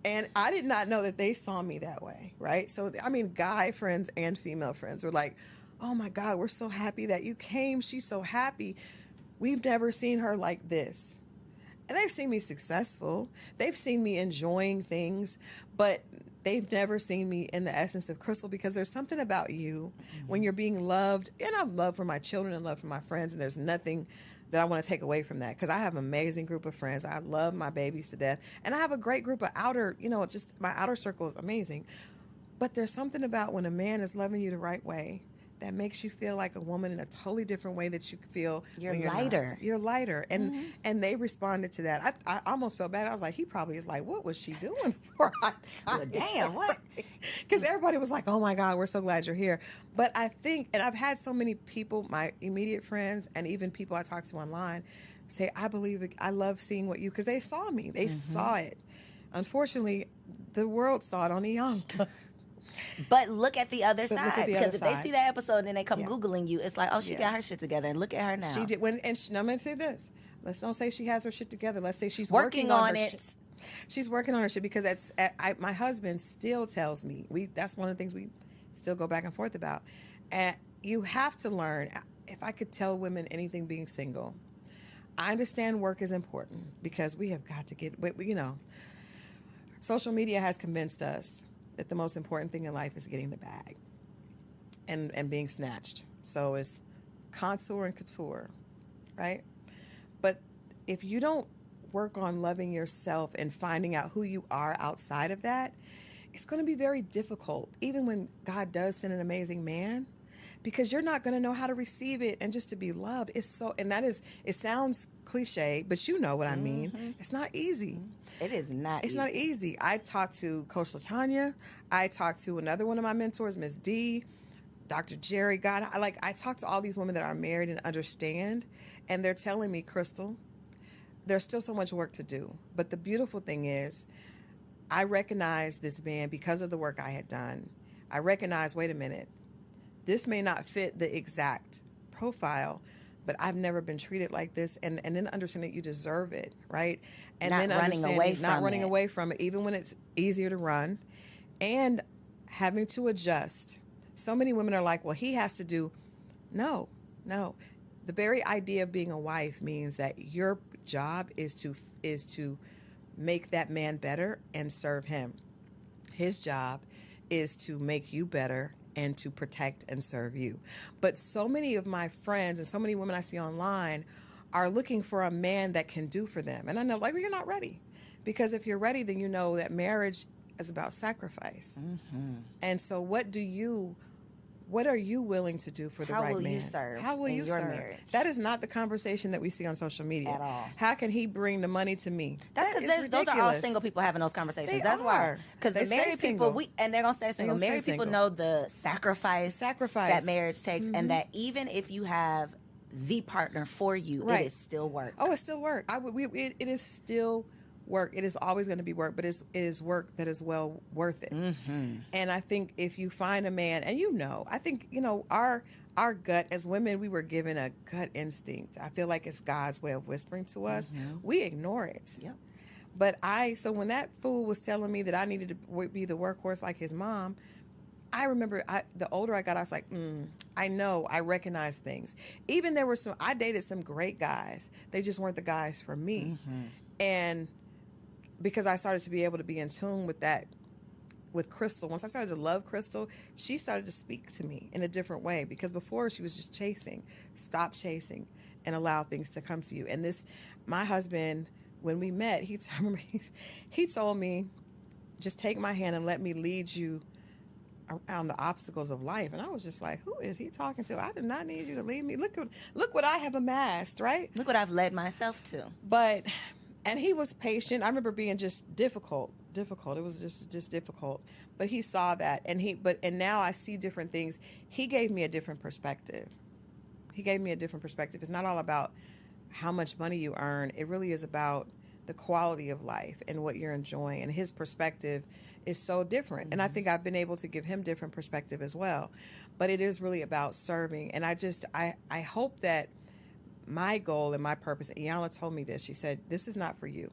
And I did not know that they saw me that way, right? So, I mean, guy friends and female friends were like, oh my God, we're so happy that you came. She's so happy. We've never seen her like this. And they've seen me successful. They've seen me enjoying things, but they've never seen me in the essence of Crystal, because there's something about you when you're being loved. And I have love for my children and love for my friends, and there's nothing that I want to take away from that, because I have an amazing group of friends. I love my babies to death. And I have a great group of just my outer circle is amazing. But there's something about when a man is loving you the right way, that makes you feel like a woman in a totally different way that you feel You're when you're lighter. not. You're lighter. And they responded to that. I almost felt bad. I was like, he probably is like, what was she doing for? Well, damn, what? Because everybody was like, oh my God, we're so glad you're here. But I think, and I've had so many people, my immediate friends, and even people I talk to online, say, I believe it. I love seeing what you, because they saw me. They saw it. Unfortunately, the world saw it on the young. But look at the other But look side. at the Because other if they side. see that episode and then they come Yeah. Googling you, it's like, oh, she Yeah. got her shit together. And look at her now. She did. I'm going to say this. Let's don't say she has her shit together. Let's say she's Working on her it. She's working on her shit, because my husband still tells me, that's one of the things we still go back and forth about. And you have to learn. If I could tell women anything being single, I understand work is important, because we have got to get, social media has convinced us that the most important thing in life is getting the bag and being snatched. So it's contour and couture, right? But if you don't work on loving yourself and finding out who you are outside of that, it's going to be very difficult, even when God does send an amazing man, because you're not going to know how to receive it and just to be loved. It sounds cliche, but you know what I mean. It's not easy. It is not It's not easy. I talked to Coach LaTanya. I talked to another one of my mentors, Ms. D, Dr. Jerry. I talked to all these women that are married and understand, and they're telling me, Crystal, there's still so much work to do. But the beautiful thing is, I recognized this man because of the work I had done. I recognized, wait a minute, this may not fit the exact profile, but I've never been treated like this. And then understand that you deserve it, right? And Not then running away from not running it. away from it, even when it's easier to run, and having to adjust. So many women are like, well, he has to do. No. The very idea of being a wife means that your job is to make that man better and serve him. His job is to make you better and to protect and serve you. But so many of my friends and so many women I see online are looking for a man that can do for them. And I know, like, well, you're not ready. Because if you're ready, then you know that marriage is about sacrifice. And so what are you willing to do for the How right will man? you serve How will in you your serve? marriage? That is not the conversation that we see on social media. At all. How can he bring the money to me? That's That is because those are all ridiculous. single people having those conversations. They That's why. are. Because They the married stay people, single. and they're going to stay single. gonna stay Married people single. know the sacrifice that marriage takes, and that even if you have the partner for you, Right. it is still work. Oh, it's still work. It is still work. It is always going to be work, but it is work that is well worth it. And I think if you find a man, and I think, our gut as women, we were given a gut instinct. I feel like it's God's way of whispering to us. We ignore it. Yep. But so when that fool was telling me that I needed to be the workhorse like his mom, I remember the older I got, I was like, I recognize things. Even I dated some great guys. They just weren't the guys for me. And because I started to be able to be in tune with that, with Crystal, once I started to love Crystal, she started to speak to me in a different way, because before she was just chasing. Stop chasing and allow things to come to you. And my husband, when we met, he told me, just take my hand and let me lead you around the obstacles of life. And I was just like, who is he talking to? I did not need you to lead me. Look what I have amassed, right? Look what I've led myself to. And he was patient. I remember being just difficult. It was just difficult. But he saw that, and now I see different things. He gave me a different perspective. It's not all about how much money you earn. It really is about the quality of life and what you're enjoying. And his perspective is so different. And I think I've been able to give him different perspective as well. But it is really about serving. And I hope that my goal and my purpose, Iyanla told me this. She said, this is not for you.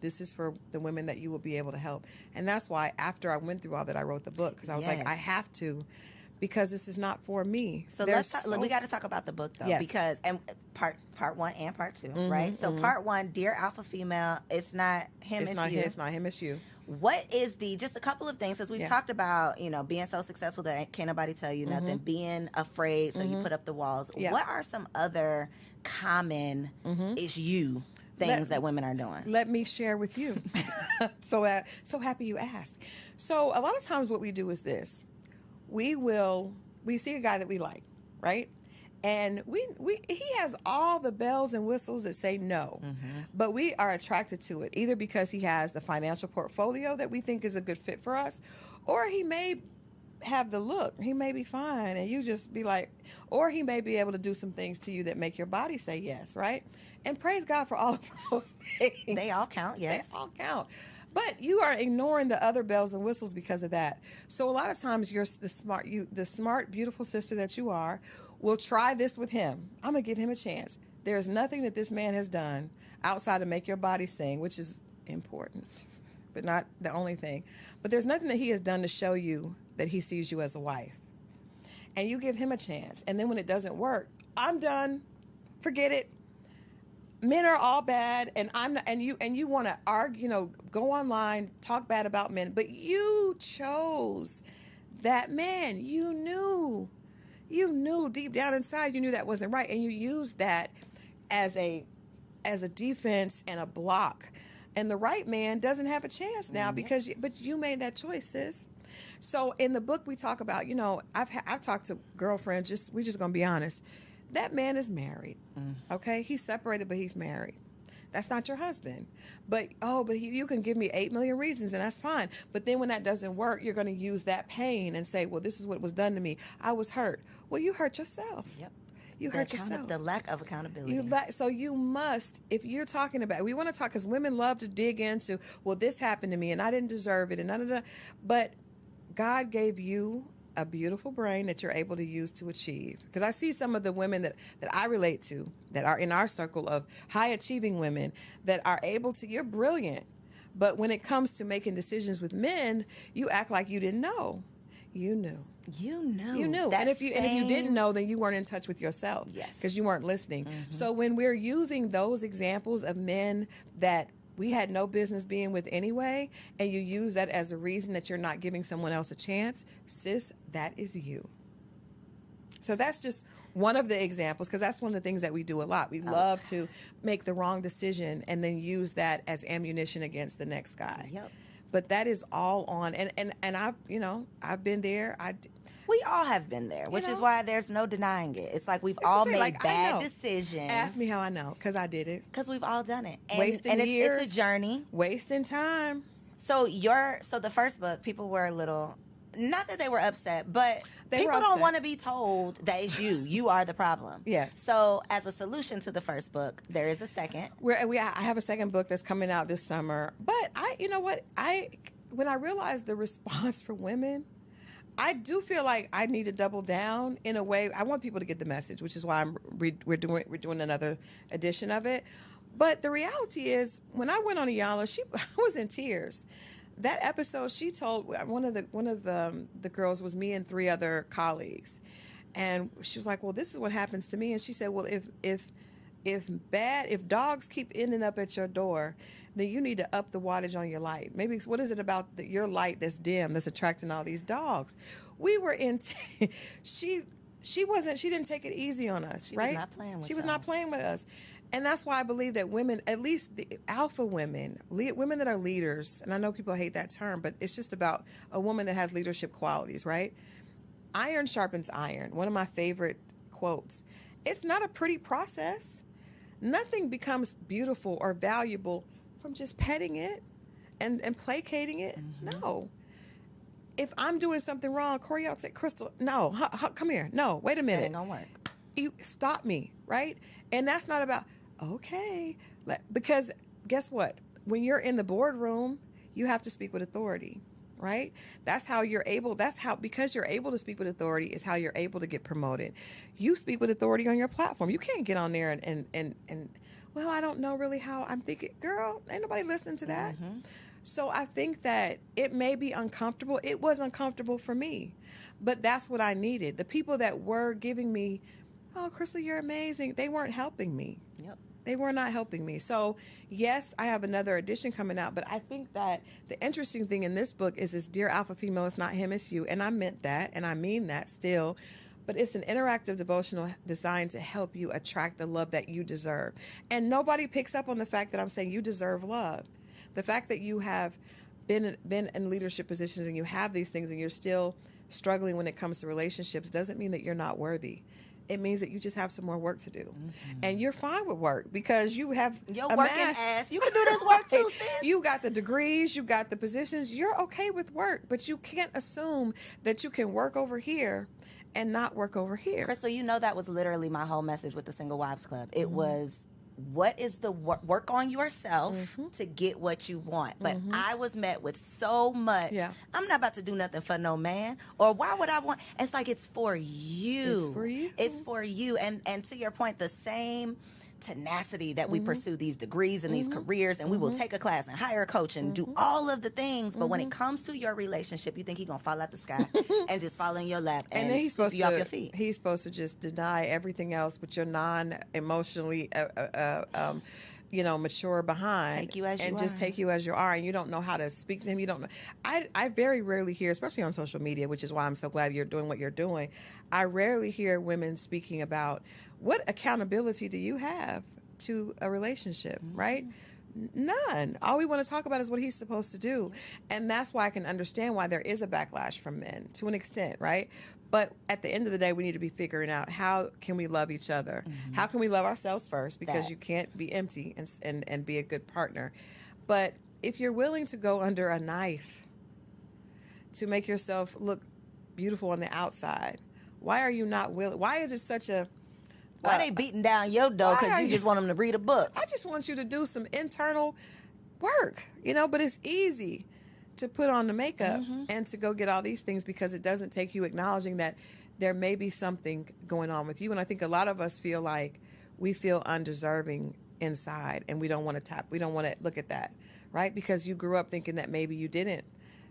This is for the women that you will be able to help. And that's why after I went through all that, I wrote the book, because I was like, I have to, because this is not for me. So we got to talk about the book, though, because and part 1 and part 2, right? So part 1, Dear Alpha Female, it's not him, it's you. It's not him, it's you. What is just a couple of things, because we've talked about, being so successful that can't nobody tell you nothing, being afraid, so you put up the walls. Yeah. What are some other common things that women are doing? Let me share with you. So happy you asked. So a lot of times what we do is this. We will we see a guy that we like, right? And he has all the bells and whistles that say no, but we are attracted to it either because he has the financial portfolio that we think is a good fit for us, or he may have the look. He may be fine, and you just be like, or he may be able to do some things to you that make your body say yes, right? And praise God for all of those things. They all count, yes. They all count. But you are ignoring the other bells and whistles because of that. So a lot of times you're the smart, beautiful sister that you are, will try this with him. I'm going to give him a chance. There's nothing that this man has done outside of make your body sing, which is important, but not the only thing. But there's nothing that he has done to show you that he sees you as a wife. And you give him a chance. And then when it doesn't work, I'm done. Forget it. Men are all bad, and I'm not, and you want to argue, go online, talk bad about men, but you chose that man. You knew deep down inside, you knew that wasn't right, and you used that as a defense and a block. And the right man doesn't have a chance now but you made that choice, sis. So in the book we talk about, I've talked to girlfriends. We're just gonna be honest. That man is married. Okay, he's separated, but he's married. That's not your husband. But you can give me 8 million reasons, and that's fine. But then when that doesn't work, you're going to use that pain and say, well, this is what was done to me. I was hurt. Well, you hurt yourself. Yep. You hurt yourself. The lack of accountability. So you must, if you're talking about, we want to talk, because women love to dig into, well, this happened to me, and I didn't deserve it, and da-da-da. But God gave you a beautiful brain that you're able to use to achieve. Because I see some of the women that I relate to that are in our circle of high achieving women that are able to, you're brilliant. But when it comes to making decisions with men, you act like you didn't know. You knew. You knew. You knew. And if you didn't know, then you weren't in touch with yourself. Yes. Because you weren't listening. So when we're using those examples of men that we had no business being with anyway, and you use that as a reason that you're not giving someone else a chance, sis, that is you. So that's just one of the examples, because that's one of the things that we do a lot. We love to make the wrong decision and then use that as ammunition against the next guy. Yep. But that is all on, and I've been there. We all have been there, which is why there's no denying it. It's like we've all made bad decisions. Ask me how I know, because I did it. Because we've all done it. Wasting years. It's a journey. Wasting time. So the first book, people were a little, not that they were upset, but people don't want to be told that it's you. You are the problem. Yes. So as a solution to the first book, there is a second. I have a second book that's coming out this summer. But when I realized the response for women, I do feel like I need to double down in a way. I want people to get the message, which is why we're doing another edition of it. But the reality is, when I went on Iyanla, I was in tears. That episode, she told one of the girls was me and 3 other colleagues, and she was like, "Well, this is what happens to me." And she said, "Well, if dogs keep ending up at your door, then you need to up the wattage on your light. Maybe what is it about your light that's dim that's attracting all these dogs?" We were in. She didn't take it easy on us, right? Was not playing with she was not playing with us. And that's why I believe that women, at least the alpha women, women that are leaders, and I know people hate that term, but it's just about a woman that has leadership qualities, right? Iron sharpens iron. One of my favorite quotes. It's not a pretty process. Nothing becomes beautiful or valuable from just petting it and placating it. No. If I'm doing something wrong, Corey, I'll say, "Crystal, no, come here. No, wait a minute. That ain't gonna work. You stop me, right?" And that's not about, okay. Because guess what? When you're in the boardroom, you have to speak with authority, right? Because you're able to speak with authority is how you're able to get promoted. You speak with authority on your platform. You can't get on there and well, I don't know really how. I'm thinking, girl, ain't nobody listening to that. So I think that it may be uncomfortable. It was uncomfortable for me, but that's what I needed. The people that were giving me, "Oh, Crystal, you're amazing," they weren't helping me. Yep. They were not helping me. So yes, I have another edition coming out, but I think that the interesting thing in this book is this Dear Alpha Female, it's not him, it's you. And I meant that, and I mean that still. But it's an interactive devotional designed to help you attract the love that you deserve. And nobody picks up on the fact that I'm saying you deserve love. The fact that you have been in leadership positions and you have these things and you're still struggling when it comes to relationships doesn't mean that you're not worthy. It means that you just have some more work to do. And you're fine with work because you have your working ass. You can do this work too, sis. You got the degrees, you got the positions. You're okay with work, but you can't assume that you can work over here and not work over here. Crystal, you know that was literally my whole message with the Single Wives Club. It was, what is the work on yourself to get what you want? But I was met with so much, I'm not about to do nothing for no man, or why would I want? It's like, it's for you. It's for you. It's for you. And to your point, the same tenacity that we pursue these degrees and these careers, and we will take a class and hire a coach and do all of the things, but when it comes to your relationship, you think he's gonna fall out the sky and just fall in your lap and then he's sweep supposed you off your feet. He's supposed to just deny everything else, but you're non-emotionally mature behind, Take you as you and are. just take you as you are, and you don't know how to speak to him. You don't know. I very rarely hear, especially on social media, which is why I'm so glad you're doing what you're doing. I rarely hear women speaking about what accountability do you have to a relationship, right? None. All we want to talk about is what he's supposed to do. And that's why I can understand why there is a backlash from men to an extent, right? But at the end of the day, we need to be figuring out, how can we love each other? How can we love ourselves first? Because you can't be empty and be a good partner. But if you're willing to go under a knife to make yourself look beautiful on the outside, why are you not willing? Why is it such a... Why they beating down your door? Because you just want them to read a book. I just want you to do some internal work, but it's easy to put on the makeup and to go get all these things, because it doesn't take you acknowledging that there may be something going on with you. And I think a lot of us feel like we feel undeserving inside, and we don't want to look at that, right? Because you grew up thinking that maybe you didn't.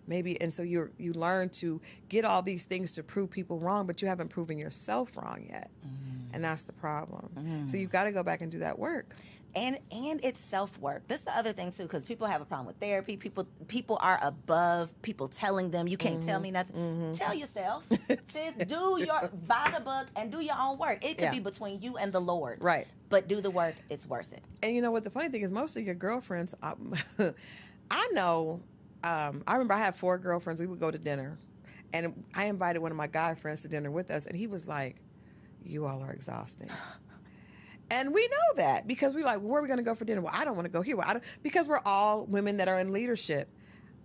And so you learn to get all these things to prove people wrong, but you haven't proven yourself wrong yet. And that's the problem. So you've got to go back and do that work. And it's self-work. This is the other thing too, because people have a problem with therapy. People are above people telling them, you can't tell me nothing. Tell yourself. Sis, buy the book and do your own work. It could be between you and the Lord. Right. But do the work. It's worth it. And you know what? The funny thing is, most of your girlfriends, I know, I remember I had 4 girlfriends. We would go to dinner, and I invited one of my guy friends to dinner with us, and he was like, you all are exhausting. And we know that, because we're like, where are we going to go for dinner? Well, I don't want to go here. Because we're all women that are in leadership.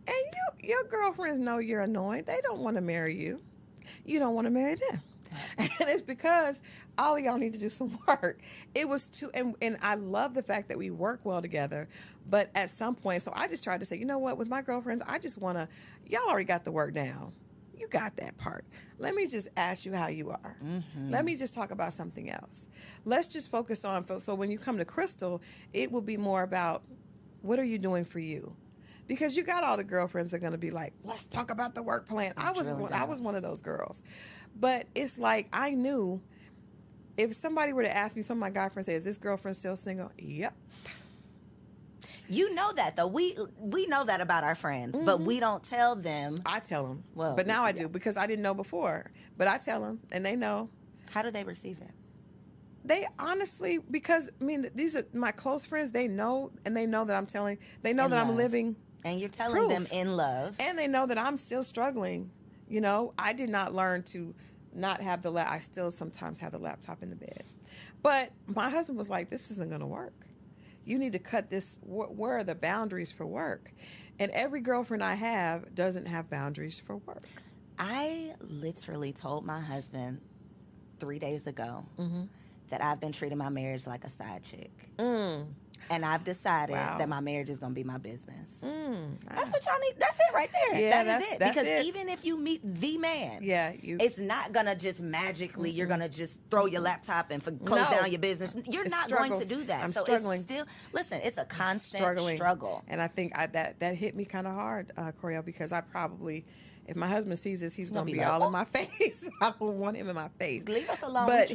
And your girlfriends know you're annoying. They don't want to marry you. You don't want to marry them. And it's because all of y'all need to do some work. It was and I love the fact that we work well together. But at some point, so I just tried to say, you know what, with my girlfriends, I just want to, y'all already got the work down. You got that part. Let me just ask you how you are. Let me just talk about something else. Let's just focus on, so when you come to Crystal, it will be more about, what are you doing for you? Because you got all the girlfriends that are going to be like, let's talk about the work plan. I was one of those girls. But it's like, I knew if somebody were to ask me, some of my guy friends say, is this girlfriend still single? Yep. You know that, though. We know that about our friends, but we don't tell them. I tell them. Well, but now I do, because I didn't know before. But I tell them, and they know. How do they receive it? They honestly, because, these are my close friends. They know, and they know that I'm telling. They know that I'm living. And you're telling them in love. And they know that I'm still struggling. I did not learn to not have I still sometimes have the laptop in the bed. But my husband was like, this isn't going to work. You need to cut this. Where are the boundaries for work? And every girlfriend I have doesn't have boundaries for work. I literally told my husband 3 days ago that I've been treating my marriage like a side chick. And I've decided that my marriage is going to be my business. That's what y'all need. That's it right there. Yeah, that is it. That's because it. even if you meet the man, it's not going to just magically, you're going to just throw your laptop and close down your business. You're not going to do that. I'm so struggling. It's still, listen, it's a constant struggle. And I think that hit me kind of hard, Coriel, because I probably... If my husband sees this, he's going to be all in my face. I don't want him in my face. Leave us alone. But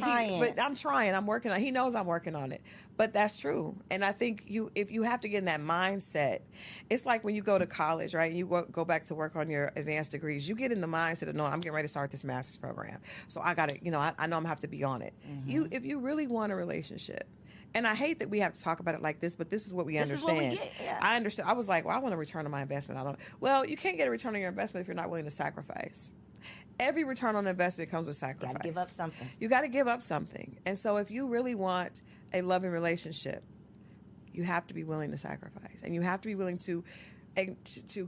I'm trying. I'm working on it. He knows I'm working on it. But that's true. And I think if you have to get in that mindset, it's like when you go to college, right? And you go back to work on your advanced degrees. You get in the mindset of, no, I'm getting ready to start this master's program. So I got to, I know I'm going to have to be on it. If you really want a relationship, and I hate that we have to talk about it like this, but this is what we understand. This is what we get, I understand. I was like, well, I want a return on my investment. Well, you can't get a return on your investment if you're not willing to sacrifice. every return on investment comes with sacrifice. Gotta give up something. You got to give up something. And so if you really want a loving relationship, you have to be willing to sacrifice. And you have to be willing to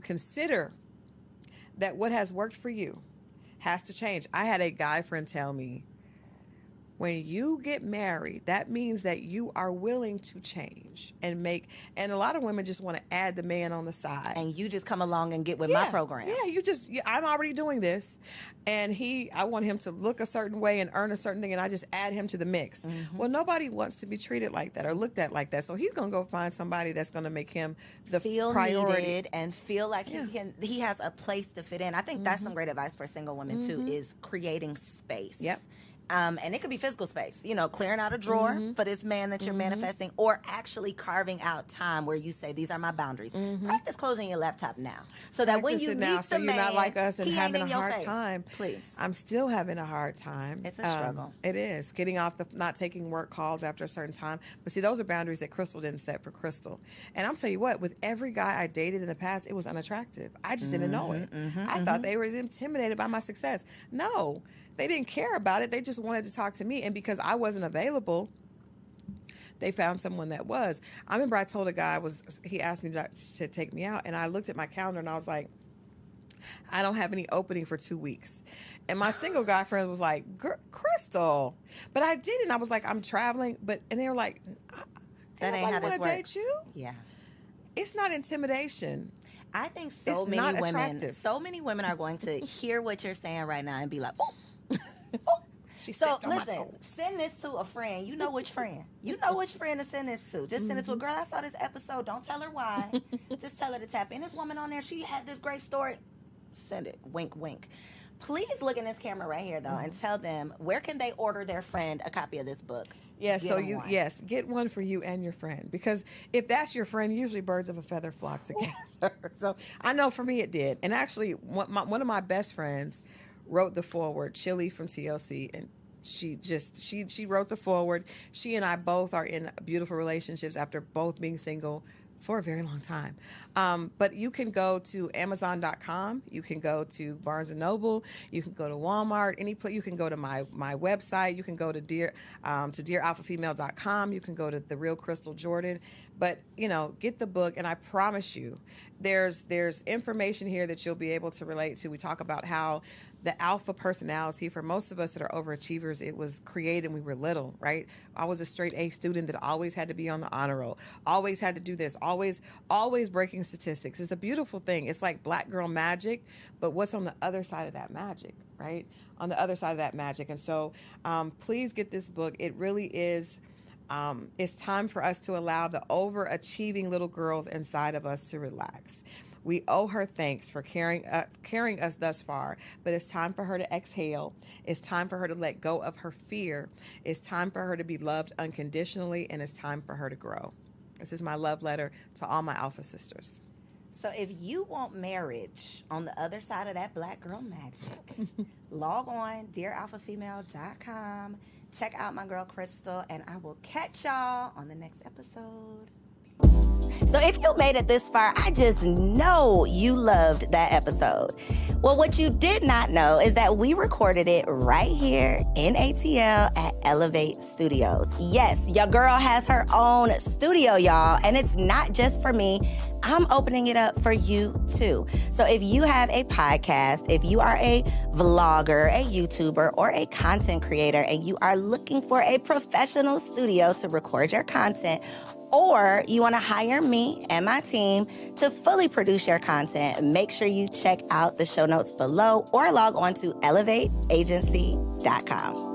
consider that what has worked for you has to change. I had a guy friend tell me, when you get married, that means that you are willing to change and a lot of women just want to add the man on the side. And you just come along and get with my program. Yeah, I'm already doing this. And I want him to look a certain way and earn a certain thing, and I just add him to the mix. Mm-hmm. Well, nobody wants to be treated like that or looked at like that. So he's going to go find somebody that's going to make him the priority. Needed and feel like he has a place to fit in. I think that's some great advice for single women, too, is creating space. Yep. And it could be physical space, clearing out a drawer for this man that you're manifesting, or actually carving out time where you say, these are my boundaries. Practice closing your laptop now. So that when you meet the man, you're not like us and having a hard time. Please. I'm still having a hard time. It's a struggle. It is. Getting off not taking work calls after a certain time. But see, those are boundaries that Crystal didn't set for Crystal. And I'm telling you what, with every guy I dated in the past, it was unattractive. I just didn't know it. I thought they were intimidated by my success. No. They didn't care about it. They just wanted to talk to me. And because I wasn't available, they found someone that was. I remember I told a guy, he asked me to take me out, and I looked at my calendar and I was like, I don't have any opening for 2 weeks. And my single guy friend was like, Crystal. But I didn't. I was like, I'm traveling. And they were like, that ain't how this works. Date you? Yeah. It's not intimidation. I think so many women are going to hear what you're saying right now and be like, oh. So listen, send this to a friend. You know which friend. You know which friend to send this to. Just send it to a girl. I saw this episode. Don't tell her why. Just tell her to tap in. This woman on there, she had this great story. Send it. Wink, wink. Please look in this camera right here, though, and tell them, where can they order their friend a copy of this book? Yes, get one for you and your friend. Because if that's your friend, usually birds of a feather flock together. So I know for me it did. And actually, one of my best friends wrote the foreword, Chili from TLC, and she wrote the foreword. She and I both are in beautiful relationships after both being single for a very long time. But you can go to Amazon.com. You can go to Barnes & Noble. You can go to Walmart. Any place. You can go to my website. You can go to dearalphafemale.com. You can go to The Real Crystal Jordan. But, get the book, and I promise you, there's information here that you'll be able to relate to. We talk about how the alpha personality, for most of us that are overachievers, it was created when we were little, right? I was a straight A student that always had to be on the honor roll, always had to do this, always breaking statistics. It's a beautiful thing. It's like black girl magic, but what's on the other side of that magic, right? On the other side of that magic. And so please get this book. It really is. It's time for us to allow the overachieving little girls inside of us to relax. We owe her thanks for carrying us thus far, but it's time for her to exhale. It's time for her to let go of her fear. It's time for her to be loved unconditionally, and it's time for her to grow. This is my love letter to all my alpha sisters. So if you want marriage on the other side of that black girl magic, log on dearalphafemale.com. Check out my girl Crystal, and I will catch y'all on the next episode. So if you made it this far, I just know you loved that episode. Well, what you did not know is that we recorded it right here in ATL at Elevate Studios. Yes, your girl has her own studio, y'all, and it's not just for me. I'm opening it up for you too. So if you have a podcast, if you are a vlogger, a YouTuber, or a content creator, and you are looking for a professional studio to record your content, or you want to hire me and my team to fully produce your content, make sure you check out the show notes below or log on to elevateagency.com.